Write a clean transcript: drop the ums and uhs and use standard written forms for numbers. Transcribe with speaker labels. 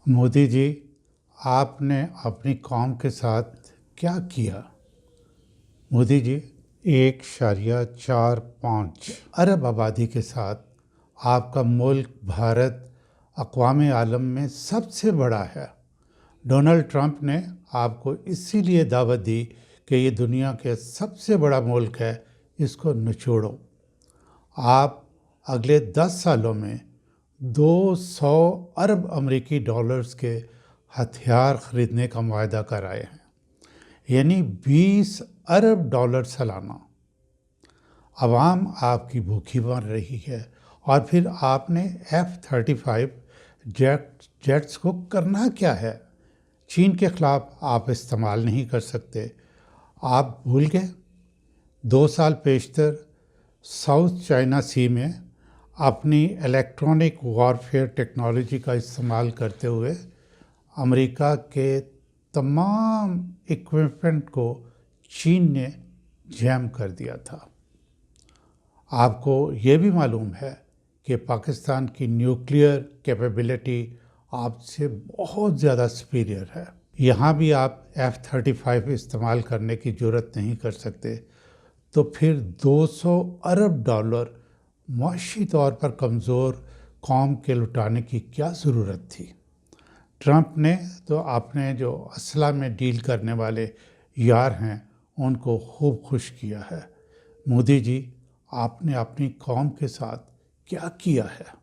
Speaker 1: مودی جی، آپ نے اپنی قوم کے ساتھ کیا کیا؟ مودی جی، 1.45 ارب آبادی کے ساتھ آپ کا ملک بھارت اقوام عالم میں سب سے بڑا ہے۔ ڈونلڈ ٹرمپ نے آپ کو اسی لیے دعوت دی کہ یہ دنیا کے سب سے بڑا ملک ہے، اس کو نچوڑو۔ آپ اگلے 10 سالوں میں 200 ارب امریکی ڈالرز کے ہتھیار خریدنے کا معاہدہ کر آئے ہیں، یعنی 20 ارب ڈالر سالانہ۔ عوام آپ کی بھوکی مر رہی ہے، اور پھر آپ نے F-35 جیٹس کو کرنا کیا ہے؟ چین کے خلاف آپ استعمال نہیں کر سکتے۔ آپ بھول گئے 2 سال پیشتر ساؤتھ چائنا سی میں اپنی الیکٹرانک وارفیئر ٹیکنالوجی کا استعمال کرتے ہوئے امریکہ کے تمام اکوپمنٹ کو چین نے جیم کر دیا تھا۔ آپ کو یہ بھی معلوم ہے کہ پاکستان کی نیوکلیئر کیپیبلٹی آپ سے بہت زیادہ سپیریئر ہے۔ یہاں بھی آپ F-35 استعمال کرنے کی جرات نہیں کر سکتے، تو پھر 200 ارب ڈالر معاشی طور پر کمزور قوم کے لٹانے کی کیا ضرورت تھی؟ ٹرمپ نے تو اپنے جو اسلحہ میں ڈیل کرنے والے یار ہیں ان کو خوب خوش کیا ہے۔ مودی جی، آپ نے اپنی قوم کے ساتھ کیا کیا ہے؟